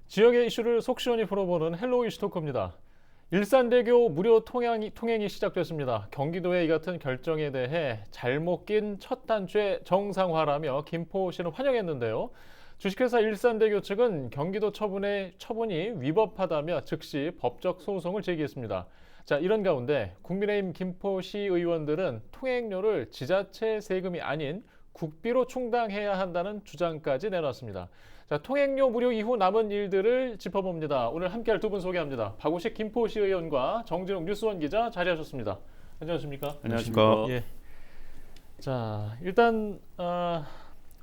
지역의 이슈를 속 시원히 풀어보는 헬로우 이슈 토크입니다. 일산대교 무료 통행이 시작됐습니다. 경기도의 이 같은 결정에 대해 잘못 낀 첫 단추의 정상화라며 김포시는 환영했는데요. 주식회사 일산대교 측은 경기도 처분이 위법하다며 즉시 법적 소송을 제기했습니다. 자, 이런 가운데 국민의힘 김포시 의원들은 통행료를 지자체 세금이 아닌 국비로 충당해야 한다는 주장까지 내놨습니다. 자, 통행료 무료 이후 남은 일들을 짚어봅니다. 오늘 함께할 두 분 소개합니다. 박우식 김포시 의원과 정진욱 뉴스원 기자 자리하셨습니다. 안녕하십니까? 안녕하십니까? 예. 자, 일단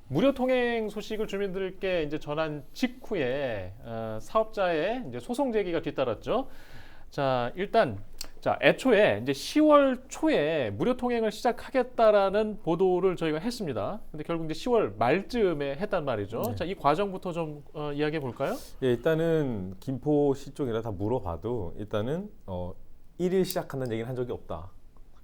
무료 통행 소식을 주민들께 이제 전한 직후에 사업자의 이제 소송 제기가 뒤따랐죠. 자, 일단 애초에 이제 10월 초에 무료 통행을 시작하겠다라는 보도를 저희가 했습니다. 근데 결국 이제 10월 말쯤에 했단 말이죠. 네. 자, 이 과정부터 좀 이야기해 볼까요? 예, 일단은 김포시 쪽이라 다 물어봐도 일단은 1일 시작한다는 얘기는 한 적이 없다.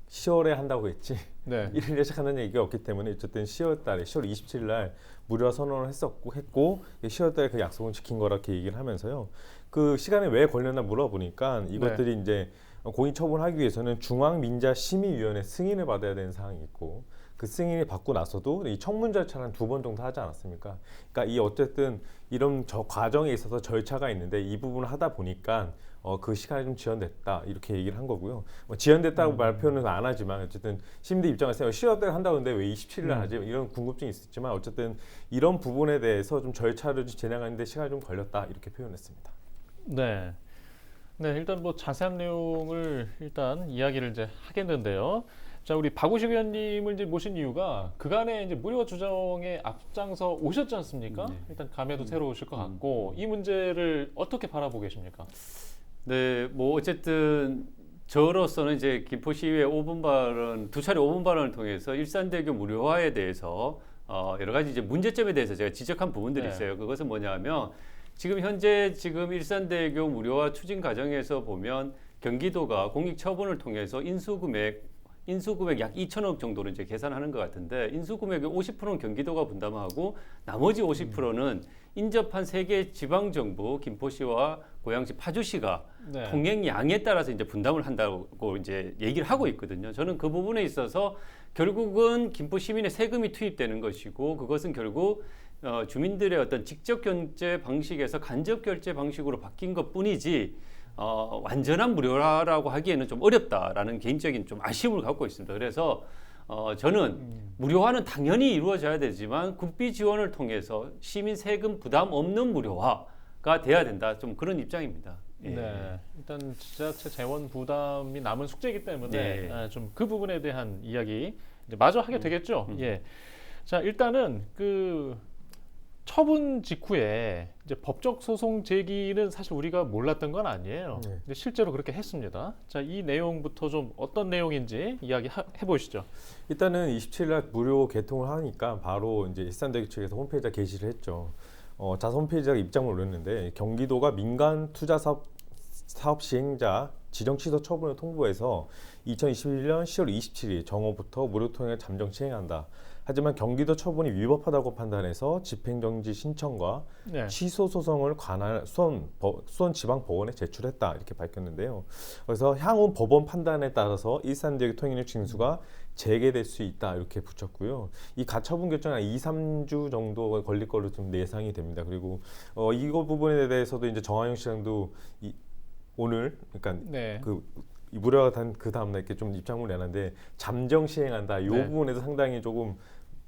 10월에 한다고 했지. 네. 1일에 시작한다는 얘기가 없기 때문에 어쨌든 10월 달에 10월 27일 날 무료 선언을 했고 10월 달에 그 약속은 지킨 거라 이렇게 얘기를 하면서요. 그 시간에 왜 걸렸나 물어보니까 이것들이 이제 공익 처분하기 위해서는 중앙민자심의위원회 승인을 받아야 되는 사항이 있고 그 승인을 받고 나서도 이 청문 절차는 2번 정도 하지 않았습니까? 그러니까 이 어쨌든 이런 과정에 있어서 절차가 있는데 이 부분을 하다 보니까 그 시간이 좀 지연됐다 이렇게 얘기를 한 거고요. 지연됐다고 발표는 안 하지만 어쨌든 시민들 입장에서 10월 달에 한다는데 왜 27일 날 하지? 이런 궁금증이 있었지만 어쨌든 이런 부분에 대해서 좀 절차를 진행하는데 시간이 좀 걸렸다 이렇게 표현했습니다. 네. 네, 일단 뭐 자세한 내용을 일단 이야기를 이제 하겠는데요. 자, 우리 박우식 의원님을 이제 모신 이유가 그간에 이제 무료 조정에 앞장서 오셨지 않습니까? 네. 일단 감회도 새로우실 것 같고 이 문제를 어떻게 바라보고 계십니까? 네, 뭐 어쨌든 저로서는 이제 김포시의회 5분 발언, 두 차례 5분 발언을 통해서 일산대교 무료화에 대해서 여러 가지 이제 문제점에 대해서 제가 지적한 부분들이 네. 있어요. 그것은 뭐냐면 지금 현재 일산대교 무료화 추진 과정에서 보면 경기도가 공익 처분을 통해서 인수금액 약 2천억 정도를 이제 계산하는 것 같은데 인수금액의 50%는 경기도가 분담하고 나머지 50%는 인접한 세 개 지방정부 김포시와 고양시 파주시가 네. 통행량에 따라서 이제 분담을 한다고 이제 얘기를 하고 있거든요. 저는 그 부분에 있어서 결국은 김포 시민의 세금이 투입되는 것이고 그것은 결국 주민들의 어떤 직접 결제 방식에서 간접 결제 방식으로 바뀐 것뿐이지 완전한 무료라고 하기에는 좀 어렵다라는 개인적인 좀 아쉬움을 갖고 있습니다. 그래서 저는 무료화는 당연히 이루어져야 되지만 국비 지원을 통해서 시민 세금 부담 없는 무료화가 돼야 된다. 좀 그런 입장입니다. 예. 네, 일단 지자체 재원 부담이 남은 숙제이기 때문에 네. 좀 그 부분에 대한 이야기 이제 마저 하게 되겠죠. 예. 자, 일단은 그 처분 직후에 이제 법적 소송 제기는 사실 우리가 몰랐던 건 아니에요. 네. 근데 실제로 그렇게 했습니다. 자, 이 내용부터 좀 어떤 내용인지 이야기 해보시죠. 일단은 27일 날 무료 개통을 하니까 바로 이제 일산대교 측에서 홈페이지에 게시를 했죠. 자사 홈페이지에 입장을 올렸는데 경기도가 민간 투자 사업 시행자 지정 취소 처분을 통보해서 2021년 10월 27일 정오부터 무료 통행을 잠정 시행한다. 하지만 경기도 처분이 위법하다고 판단해서 집행정지 신청과 네. 취소 소송을 관할 수원 지방법원에 제출했다 이렇게 밝혔는데요. 그래서 향후 법원 판단에 따라서 일산대교 통행료 징수가 재개될 수 있다 이렇게 붙였고요. 이 가처분 결정은 2-3주 정도가 걸릴 걸로 좀 예상이 됩니다. 그리고 이거 부분에 대해서도 이제 정한용 시장도 오늘 그러니까 네. 이 무료가 단 그 다음날 이렇게 좀 입장을 내놨는데 잠정 시행한다. 이 네. 부분에서 상당히 조금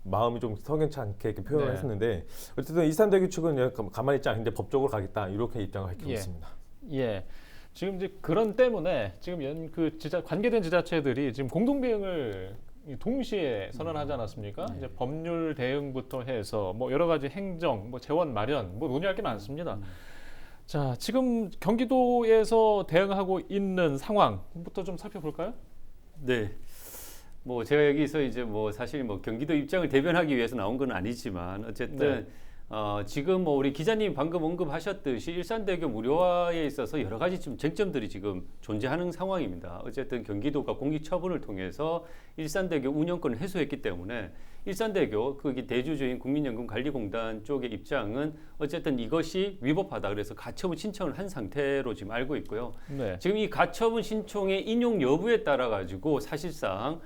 마음이 좀 석연치 않게 이렇게 표현을 네. 했었는데 어쨌든 일산대교 측은 가만히 있지 않는데 법적으로 가겠다 이렇게 입장을 밝히고 예. 있습니다. 예. 지금 이제 그런 때문에 지금 관계된 지자체들이 지금 공동 대응을 동시에 선언하지 않았습니까? 이제 법률 대응부터 해서 뭐 여러 가지 행정, 뭐 재원 마련, 뭐 논의할 게 많습니다. 자, 지금 경기도에서 대응하고 있는 상황부터 좀 살펴볼까요? 네. 뭐 제가 여기서 이제 뭐 사실 뭐 경기도 입장을 대변하기 위해서 나온 건 아니지만 어쨌든 지금 뭐 우리 기자님이 방금 언급하셨듯이 일산대교 무료화에 있어서 여러 가지 좀 쟁점들이 지금 존재하는 상황입니다. 어쨌든 경기도가 공익처분을 통해서 일산대교 운영권을 해소했기 때문에 일산대교 거기 대주주인 국민연금관리공단 쪽의 입장은 어쨌든 이것이 위법하다 그래서 가처분 신청을 한 상태로 지금 알고 있고요. 네. 지금 이 가처분 신청의 인용 여부에 따라 가지고 사실상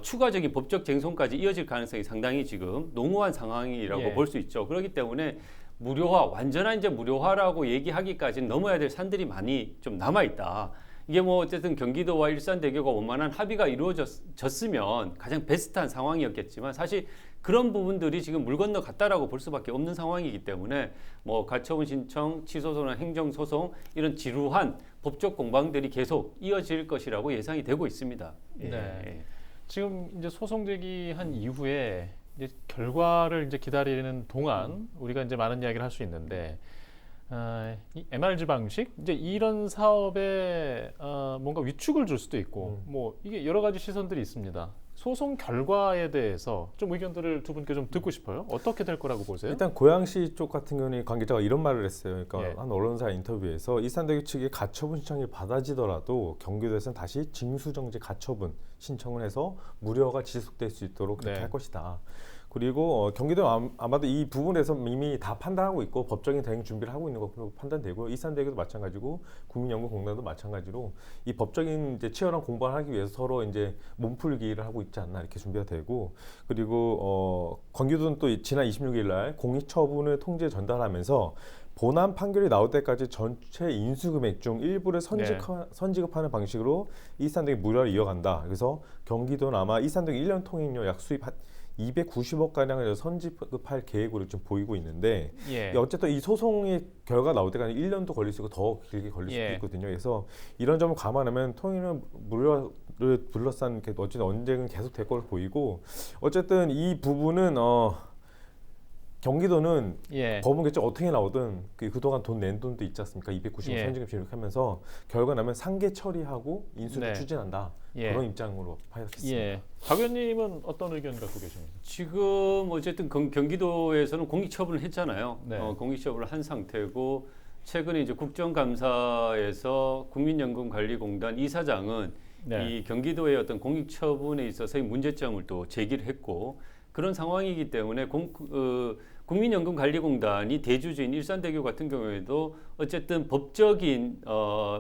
추가적인 법적 쟁송까지 이어질 가능성이 상당히 지금 농후한 상황이라고 예. 볼 수 있죠. 그렇기 때문에 무료화, 완전한 이제 무료화라고 얘기하기까지는 넘어야 될 산들이 많이 좀 남아 있다. 이게 뭐 어쨌든 경기도와 일산대교가 원만한 합의가 이루어졌으면 가장 베스트한 상황이었겠지만 사실 그런 부분들이 지금 물 건너 갔다라고 볼 수밖에 없는 상황이기 때문에 뭐 가처분 신청, 취소소나 행정소송 이런 지루한 법적 공방들이 계속 이어질 것이라고 예상이 되고 있습니다. 예. 네. 지금 이제 소송 제기한 이후에 이제 결과를 이제 기다리는 동안 우리가 이제 많은 이야기를 할 수 있는데 이 MRG 방식 이제 이런 사업에 뭔가 위축을 줄 수도 있고 뭐 이게 여러 가지 시선들이 있습니다. 소송 결과에 대해서 좀 의견들을 두 분께 좀 듣고 싶어요. 어떻게 될 거라고 보세요? 일단 고양시 쪽 같은 경우는 관계자가 이런 말을 했어요. 그러니까 예. 한 언론사 인터뷰에서 일산대교 측이 가처분 신청이 받아지더라도 경기도에서는 다시 징수정지 가처분 신청을 해서 무료가 지속될 수 있도록 그렇게 네. 할 것이다. 그리고 경기도는 아마도 이 부분에서 이미 다 판단하고 있고 법적인 대응 준비를 하고 있는 것으로 판단되고요. 일산대교도 마찬가지고 국민연금공단도 마찬가지로 이 법적인 이제 치열한 공방을 하기 위해서 서로 이제 몸풀기를 하고 있지 않나 이렇게 준비가 되고 그리고 경기도는 또 지난 26일 날 공익처분을 통지에 전달하면서 본안 판결이 나올 때까지 전체 인수금액 중 일부를 선지급하는 방식으로 일산대교 무료를 이어간다. 그래서 경기도는 아마 일산대교 1년 통행료 약 수입 290억 가량을 선지급할 계획으로 지금 보이고 있는데 예. 어쨌든 이 소송의 결과 나올 때까지 1년도 걸릴 수 있고 더 길게 걸릴 수도 예. 있거든요. 그래서 이런 점을 감안하면 통일은 무료를 둘러싼 어쨌든 언쟁은 계속 될 걸로 보이고 어쨌든 이 부분은 경기도는 예. 법원 결정 어떻게 나오든 그동안 돈 낸 돈도 있지 않습니까? 290억 예. 선지급 진행하면서 결과 나면 상계 처리하고 인수를 네. 추진한다. 예. 그런 입장으로 파악했습니다. 예. 박 의원님은 어떤 의견 갖고 계십니까? 지금 어쨌든 경기도에서는 공익처분을 했잖아요. 네. 공익처분을 한 상태고 최근에 이제 국정감사에서 국민연금관리공단 이사장은 네. 이 경기도의 어떤 공익처분에 있어서의 문제점을 또 제기를 했고 그런 상황이기 때문에 국민연금관리공단이 대주주인 일산대교 같은 경우에도 어쨌든 법적인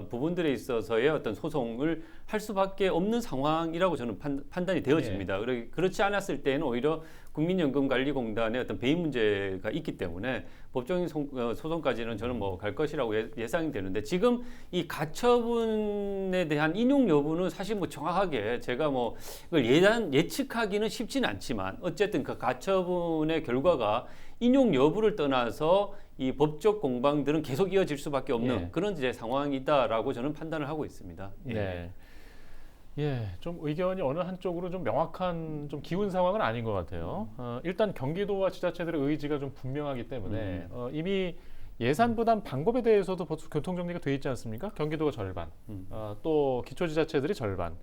부분들에 있어서의 어떤 소송을 할 수밖에 없는 상황이라고 저는 판단이 되어집니다. 그렇지 않았을 때는 오히려 국민연금관리공단의 어떤 배임 문제가 있기 때문에 법적인 소송까지는 저는 뭐 갈 것이라고 예상이 되는데 지금 이 가처분에 대한 인용 여부는 사실 뭐 정확하게 제가 뭐 이걸 예측하기는 쉽지는 않지만 어쨌든 그 가처분의 결과가 인용 여부를 떠나서 이 법적 공방들은 계속 이어질 수밖에 없는 예. 그런 이제 상황이다라고 저는 판단을 하고 있습니다. 예. 네. 예, 좀 의견이 어느 한쪽으로 좀 명확한 좀 기운 상황은 아닌 것 같아요. 일단 경기도와 지자체들의 의지가 좀 분명하기 때문에 이미 예산 부담 방법에 대해서도 벌써 교통 정리가 돼 있지 않습니까? 경기도가 절반, 또 기초지자체들이 절반.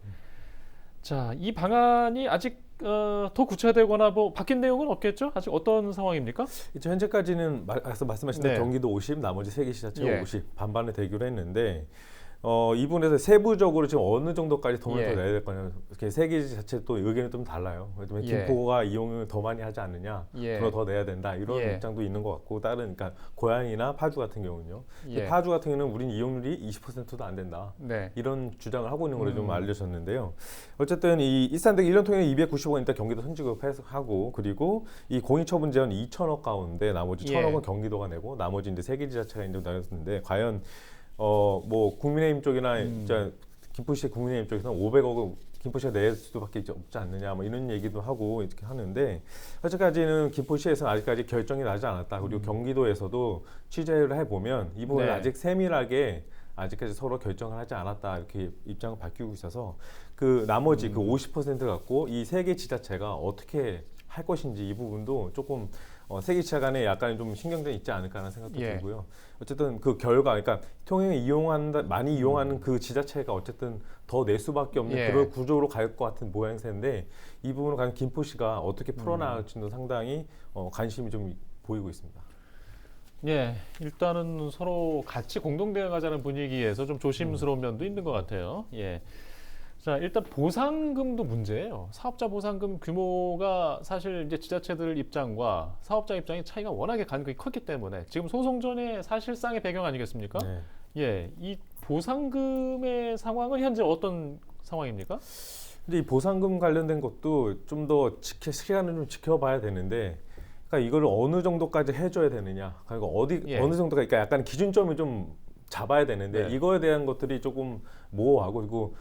자, 이 방안이 아직 더 구체되거나 뭐 바뀐 내용은 없겠죠? 아직 어떤 상황입니까? 이제 현재까지는 말씀하신 대로 네. 경기도 50, 나머지 세 개 지자체가 예. 50 반반을 대기로 했는데 이 부분에서 세부적으로 지금 어느 정도까지 돈을 예. 더 내야 될 거냐 이렇게 세 개 지자체 또 의견이 좀 달라요. 왜냐면 예. 김포가 이용을 더 많이 하지 않느냐, 예. 돈을 더 내야 된다 이런 예. 입장도 있는 것 같고 다른 그러니까 고양이나 파주 같은 경우는요. 예. 파주 같은 경우는 우린 이용률이 20%도 안 된다. 네. 이런 주장을 하고 있는 걸로 좀 알려졌는데요. 어쨌든 이 일산대교 1년 통행 290억 일단 경기도 선지급하고 그리고 이 공익처분 제한 2천억 가운데 나머지 예. 1천억은 경기도가 내고 나머지 이제 세 개 지자체가 이제 나눴는데 과연 뭐 국민의힘 쪽이나 이제 김포시 국민의힘 쪽에서는 500억을 김포시가 낼 수밖에 없지 않느냐 뭐 이런 얘기도 하고 이렇게 하는데 현재까지는 김포시에서는 아직까지 결정이 나지 않았다. 그리고 경기도에서도 취재를 해보면 이 부분을 네. 아직 세밀하게 아직까지 서로 결정을 하지 않았다 이렇게 입장을 밝히고 있어서 그 나머지 그 50% 갖고 이 세 개 지자체가 어떻게 할 것인지 이 부분도 조금 세 개 지자 간에 약간 좀 신경전이 있지 않을까라는 생각도 예. 들고요. 어쨌든 그 결과, 그러니까 통행을 많이 이용하는 그 지자체가 어쨌든 더 낼 수밖에 없는 예. 그런 구조로 갈 것 같은 모양새인데 이 부분을 과연 김포시가 어떻게 풀어나갈지도 상당히 관심이 좀 보이고 있습니다. 예, 일단은 서로 같이 공동 대응하자는 분위기에서 좀 조심스러운 면도 있는 것 같아요. 예. 자, 일단 보상금도 문제예요. 사업자 보상금 규모가 사실 이제 지자체들 입장과 사업자 입장의 차이가 워낙에 간극이 컸기 때문에 지금 소송전의 사실상의 배경 아니겠습니까? 네. 예, 이 보상금의 상황은 현재 어떤 상황입니까? 근데 이 보상금 관련된 것도 좀 더 시간을 좀 지켜봐야 되는데, 그러니까 이거를 어느 정도까지 해줘야 되느냐, 그러니까 예. 어느 정도가, 그러니까 약간 기준점을 좀 잡아야 되는데 네. 이거에 대한 것들이 조금 모호하고, 그리고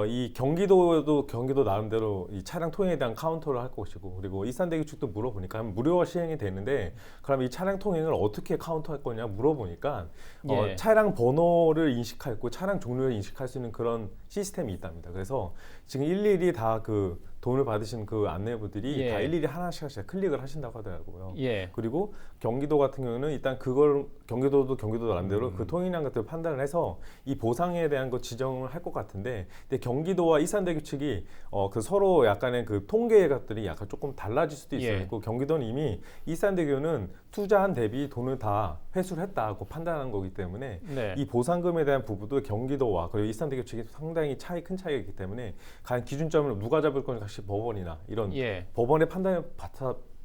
이 경기도 나름대로 이 차량 통행에 대한 카운터를 할 것이고, 그리고 일산대교 측도 물어보니까 무료화 시행이 되는데 그럼 이 차량 통행을 어떻게 카운터할 거냐 물어보니까 예. 차량 번호를 인식하고 차량 종류를 인식할 수 있는 그런 시스템이 있답니다. 그래서 지금 일일이 다 그 돈을 받으신 그 안내부들이 예. 다 일일이 하나씩 클릭을 하신다고 하더라고요. 예. 그리고 경기도 같은 경우는 일단 그걸 경기도 나름대로 그 통행량 같은 걸 판단을 해서 이 보상에 대한 거 지정을 할 것 같은데, 근데 경기도와 일산대교 측이 그 서로 약간의 그 통계 것들이 약간 조금 달라질 수도 있어요. 예. 그리고 경기도는 이미 일산대교는 투자한 대비 돈을 다 회수를 했다고 판단한 거기 때문에 네. 이 보상금에 대한 부분도 경기도와 그리고 일산대교 측이 상당히 큰 차이가 있기 때문에 과연 기준점을 누가 잡을 건지 같이 법원이나 이런 예. 법원의 판단을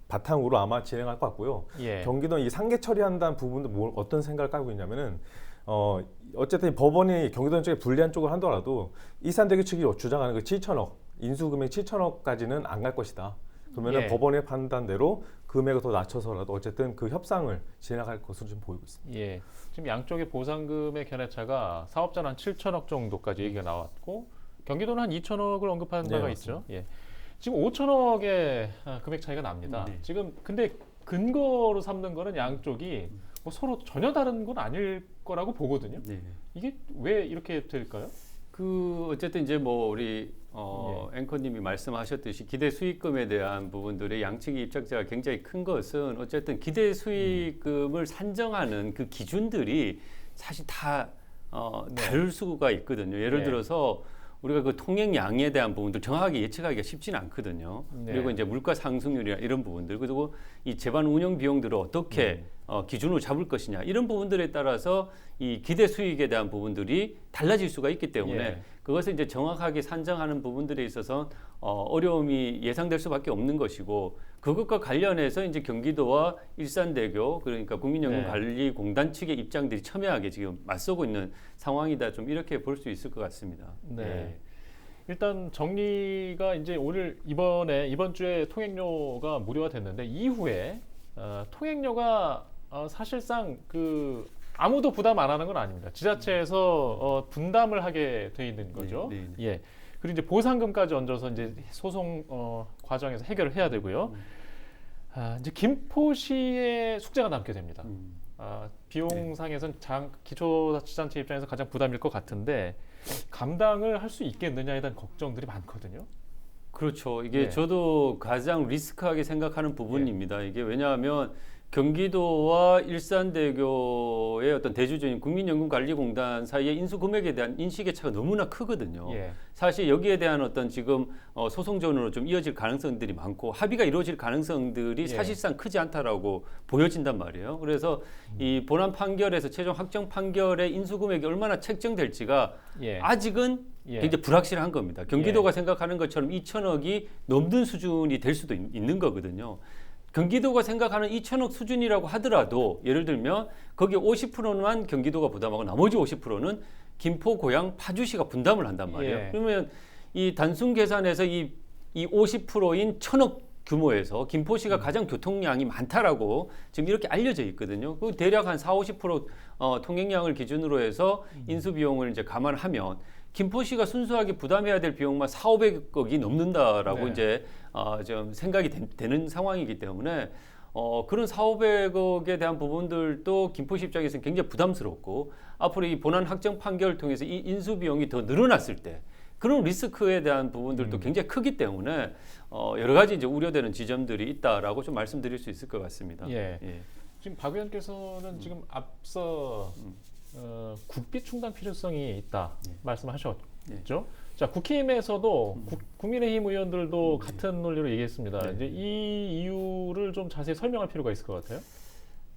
바탕으로 아마 진행할 것 같고요. 예. 경기도는 이 상계 처리한다는 부분도 어떤 생각을 깔고 있냐면은 어쨌든 법원이 경기도 쪽에 불리한 쪽을 하더라도 일산대교 측이 주장하는 그 7천억 인수금액 7천억까지는 안 갈 것이다. 그러면은 예. 법원의 판단대로 금액을 더 낮춰서라도 어쨌든 그 협상을 진행할 것으로 좀 보이고 있습니다. 예. 지금 양쪽의 보상금의 견해차가 사업자는 한 7천억 정도까지 얘기가 나왔고 경기도는 한 2천억을 언급한 네, 바가 맞습니다. 있죠. 예. 지금 5천억의 금액 차이가 납니다. 네. 지금 근데 근거로 삼는 거는 양쪽이 뭐 서로 전혀 다른 건 아닐 거라고 보거든요. 네. 이게 왜 이렇게 될까요? 어쨌든 이제 뭐 우리 앵커님이 말씀하셨듯이 기대 수익금에 대한 부분들의 양측의 입장차가 굉장히 큰 것은 어쨌든 기대 수익금을 산정하는 그 기준들이 사실 다 다를 수가 있거든요. 예를 네. 들어서 우리가 그 통행량에 대한 부분들 정확하게 예측하기가 쉽지는 않거든요. 네. 그리고 이제 물가 상승률이나 이런 부분들, 그리고 이 제반 운영 비용들을 어떻게 기준으로 잡을 것이냐, 이런 부분들에 따라서 이 기대 수익에 대한 부분들이 달라질 수가 있기 때문에 예. 그것을 이제 정확하게 산정하는 부분들에 있어서 어려움이 예상될 수밖에 없는 것이고, 그것과 관련해서 이제 경기도와 일산대교, 그러니까 국민연금관리공단 측의 입장들이 첨예하게 지금 맞서고 있는 상황이다, 좀 이렇게 볼 수 있을 것 같습니다. 네. 예. 일단 정리가 이제 이번 주에 통행료가 무료화 됐는데 이후에 통행료가 사실상 그 아무도 부담 안 하는 건 아닙니다. 지자체에서 분담을 하게 돼 있는 거죠. 네, 네, 예. 그리고 이제 보상금까지 얹어서 이제 소송 과정에서 해결을 해야 되고요. 이제 김포시의 숙제가 남게 됩니다. 비용상에선 기초자치단체 입장에서 가장 부담일 것 같은데 감당을 할 수 있겠느냐에 대한 걱정들이 많거든요. 그렇죠. 이게 네. 저도 가장 리스크하게 생각하는 부분입니다. 이게 왜냐하면 경기도와 일산대교의 어떤 대주주인 국민연금관리공단 사이의 인수 금액에 대한 인식의 차가 너무나 크거든요. 예. 사실 여기에 대한 어떤 지금 소송전으로 좀 이어질 가능성들이 많고 합의가 이루어질 가능성들이 예. 사실상 크지 않다라고 보여진단 말이에요. 그래서 이 본안 판결에서 최종 확정 판결의 인수 금액이 얼마나 책정될지가 예. 아직은 예. 굉장히 불확실한 겁니다. 경기도가 생각하는 것처럼 2천억이 넘는 수준이 될 수도 있는 거거든요. 경기도가 생각하는 2천억 수준이라고 하더라도 예를 들면 거기에 50%만 경기도가 부담하고 나머지 50%는 김포, 고양, 파주시가 분담을 한단 말이에요. 예. 그러면 이 단순 계산에서 이 50%인 1,000억 규모에서 김포시가 가장 교통량이 많다라고 지금 이렇게 알려져 있거든요. 그 대략 한 4~50% 통행량을 기준으로 해서 인수 비용을 이제 감안하면 김포시가 순수하게 부담해야 될 비용만 400~500억이 넘는다라고 네. 이제 좀 생각이 되는 상황이기 때문에 그런 400~500억에 대한 부분들도 김포시 입장에서는 굉장히 부담스럽고, 앞으로 이 본안 확정 판결을 통해서 이 인수 비용이 더 늘어났을 때 그런 리스크에 대한 부분들도 굉장히 크기 때문에 여러 가지 이제 우려되는 지점들이 있다라고 좀 말씀드릴 수 있을 것 같습니다. 예. 지금 박 의원께서는 지금 앞서 국비 충당 필요성이 있다 말씀하셨죠. 자, 국힘에서도 국민의힘 의원들도 같은 논리로 얘기했습니다. 이제 이 이유를 좀 자세히 설명할 필요가 있을 것 같아요.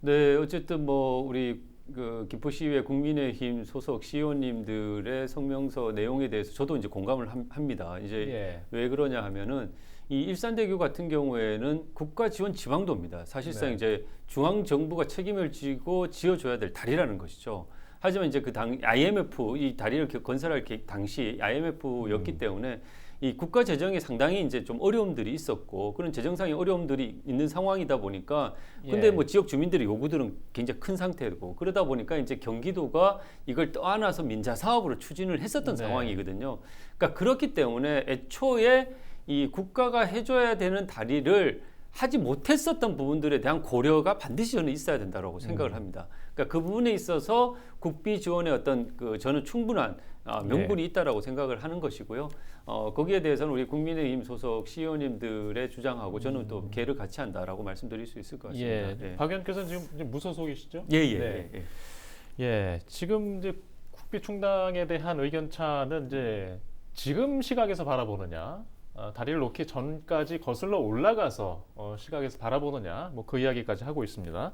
네, 어쨌든 뭐 우리 그 김포시의회 국민의힘 소속 시의원님들의 성명서 내용에 대해서 저도 이제 공감을 합니다. 이제 예. 왜 그러냐 하면은 이 일산대교 같은 경우에는 국가 지원 지방도입니다. 사실상 네. 이제 중앙 정부가 책임을 지고 지어줘야 될 다리라는 것이죠. 하지만 이제 그 당 IMF 이 다리를 건설할 당시 IMF였기 때문에 이 국가 재정에 상당히 이제 좀 어려움들이 있었고 그런 재정상의 어려움들이 있는 상황이다 보니까 근데 예. 뭐 지역 주민들의 요구들은 굉장히 큰 상태고 그러다 보니까 이제 경기도가 이걸 떠안아서 민자 사업으로 추진을 했었던 네. 상황이거든요. 그러니까 그렇기 때문에 애초에 이 국가가 해줘야 되는 다리를 하지 못했었던 부분들에 대한 고려가 반드시 저는 있어야 된다고 생각을 합니다. 그러니까 그 부분에 있어서 국비 지원의 어떤 그 저는 충분한 명분이 있다라고 생각을 하는 것이고요. 거기에 대해서는 우리 국민의힘 소속 시의원님들의 주장하고 저는 또 개를 같이 한다라고 말씀드릴 수 있을 것 같습니다. 예. 네. 박 의원께서는 지금 이제 무소속이시죠? 예, 예, 네. 예, 예. 예, 지금 이제 국비 충당에 대한 의견 차는 이제 지금 시각에서 바라보느냐, 다리를 놓기 전까지 거슬러 올라가서 시각에서 바라보느냐, 뭐 그 이야기까지 하고 있습니다.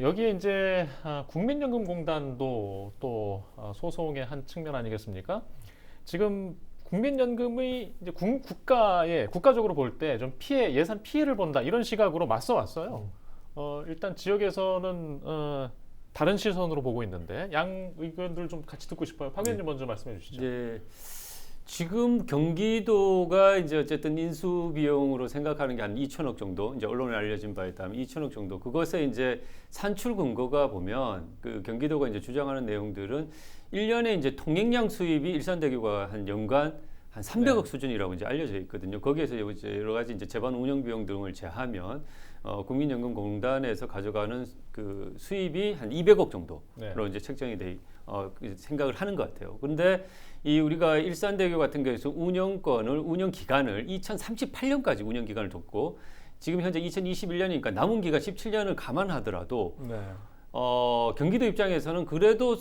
여기에 이제 국민연금공단도 또 소송의 한 측면 아니겠습니까? 지금 국민연금이 이제 국가적으로 볼 때 좀 예산 피해를 본다 이런 시각으로 맞서 왔어요. 일단 지역에서는 다른 시선으로 보고 있는데 양 의견들 좀 같이 듣고 싶어요. 박 의원님 먼저 말씀해 주시죠. 이제 지금 경기도가 이제 어쨌든 인수 비용으로 생각하는 게 한 2천억 정도 이제 언론에 알려진 바에 따르면 2천억 정도 그것에 이제 산출 근거가 보면 그 경기도가 이제 주장하는 내용들은 1년에 이제 통행량 수입이 일산대교가 한 연간 한 300억 수준이라고 이제 알려져 있거든요. 거기에서 이제 여러 가지 이제 재반 운영 비용 등을 제하면 국민연금공단에서 가져가는 그 수입이 한 200억 정도로 네. 이제 책정이 돼 생각을 하는 것 같아요. 그런데 이 우리가 일산대교 같은 경우에서 운영 기간을 2038년까지 운영 기간을 뒀고 지금 현재 2021년이니까 남은 기간 17년을 감안하더라도 네. 경기도 입장에서는 그래도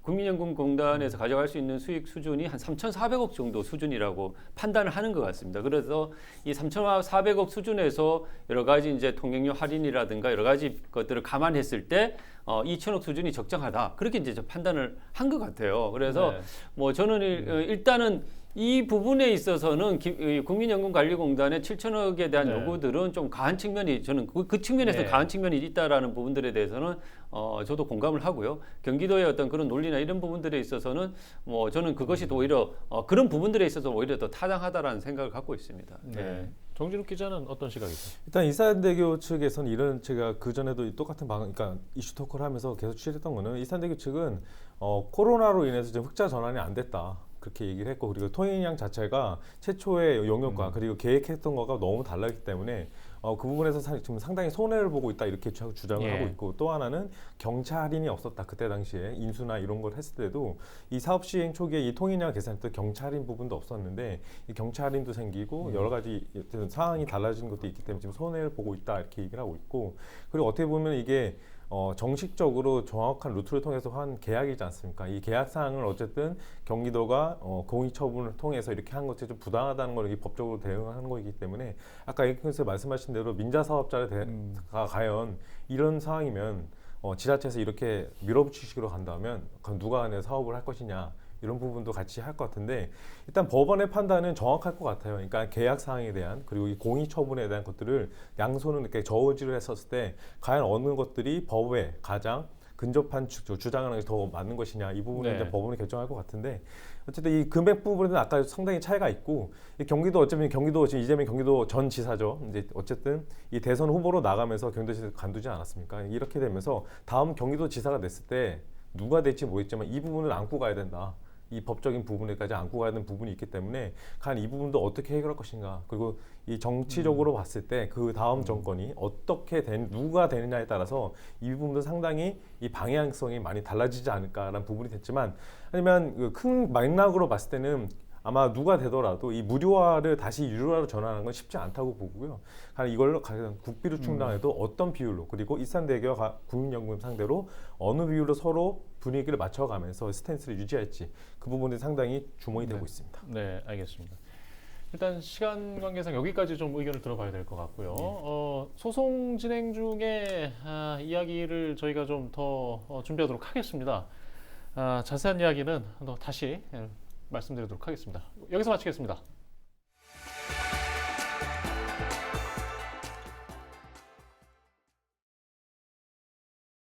국민연금공단에서 가져갈 수 있는 수익 수준이 한 3,400억 정도 수준이라고 판단을 하는 것 같습니다. 그래서 이 3,400억 수준에서 여러 가지 이제 통행료 할인이라든가 여러 가지 것들을 감안했을 때 2천억 수준이 적정하다. 그렇게 이제 판단을 한 것 같아요. 그래서 네. 뭐 저는 일단은 이 부분에 있어서는 국민연금관리공단의 7천억에 대한 네. 요구들은 좀 가한 측면이 저는 그 측면에서 네. 가한 측면이 있다라는 부분들에 대해서는 저도 공감을 하고요. 경기도의 어떤 그런 논리나 이런 부분들에 있어서는 뭐 저는 그것이 또 오히려 그런 부분들에 있어서 오히려 더 타당하다라는 생각을 갖고 있습니다. 네. 정진욱 기자는 어떤 시각이세요? 일단 일산대교 측에서는 이런 제가 그 전에도 똑같은 그러니까 이슈 토크를 하면서 계속 취재했던 거는 일산대교 측은 코로나로 인해서 지금 흑자 전환이 안 됐다. 그렇게 얘기를 했고 그리고 통행량 자체가 최초의 용역과 그리고 계획했던 거가 너무 달랐기 때문에 그 부분에서 지금 상당히 손해를 보고 있다 이렇게 주장을 예. 하고 있고 또 하나는 경차 할인이 없었다 그때 당시에 인수나 이런 걸 했을 때도 이 사업 시행 초기에 이 통행량 계산할 때 경차 할인 부분도 없었는데 이 경차 할인도 생기고 여러 가지 상황이 달라진 것도 있기 때문에 지금 손해를 보고 있다 이렇게 얘기를 하고 있고 그리고 어떻게 보면 이게 정식적으로 정확한 루트를 통해서 한 계약이지 않습니까? 이 계약 사항을 어쨌든 경기도가 공익 처분을 통해서 이렇게 한 것이 좀 부당하다는 걸 법적으로 대응하는 거이기 때문에 아까 얘기해서 말씀하신 대로 민자 사업자가 과연 이런 상황이면 지자체에서 이렇게 밀어붙이식으로 간다면 그럼 누가 내 사업을 할 것이냐 이런 부분도 같이 할 것 같은데 일단 법원의 판단은 정확할 것 같아요. 그러니까 계약 사항에 대한 그리고 이 공익 처분에 대한 것들을 양손을 이렇게 저울질을 했었을 때 과연 어느 것들이 법에 가장 근접한 주장하는 게 더 맞는 것이냐 이 부분은 네. 이제 법원이 결정할 것 같은데 어쨌든 이 금액 부분에는 아까 상당히 차이가 있고 이 경기도 어쩌면 경기도 지금 이재명 경기도 전 지사죠. 이제 어쨌든 이 대선 후보로 나가면서 경기도지사 간두지 않았습니까? 이렇게 되면서 다음 경기도 지사가 됐을 때 누가 될지 모르겠지만 이 부분을 안고 가야 된다. 이 법적인 부분에까지 안고 가야 되는 부분이 있기 때문에 과연 이 부분도 어떻게 해결할 것인가 그리고 이 정치적으로 봤을 때 그 다음 정권이 어떻게 누가 되느냐에 따라서 이 부분도 상당히 이 방향성이 많이 달라지지 않을까라는 부분이 됐지만 아니면 그 큰 맥락으로 봤을 때는 아마 누가 되더라도 이 무료화를 다시 유료화로 전환하는 건 쉽지 않다고 보고요. 이걸로 국비를 충당해도 어떤 비율로 그리고 일산대교와 국민연금 상대로 어느 비율로 서로 분위기를 맞춰가면서 스탠스를 유지할지 그 부분이 상당히 주목이 되고 있습니다. 네, 알겠습니다. 일단 시간 관계상 여기까지 좀 의견을 들어봐야 될 것 같고요. 소송 진행 중에 이야기를 저희가 좀 더 준비하도록 하겠습니다. 자세한 이야기는 또 다시 말씀드리도록 하겠습니다. 여기서 마치겠습니다.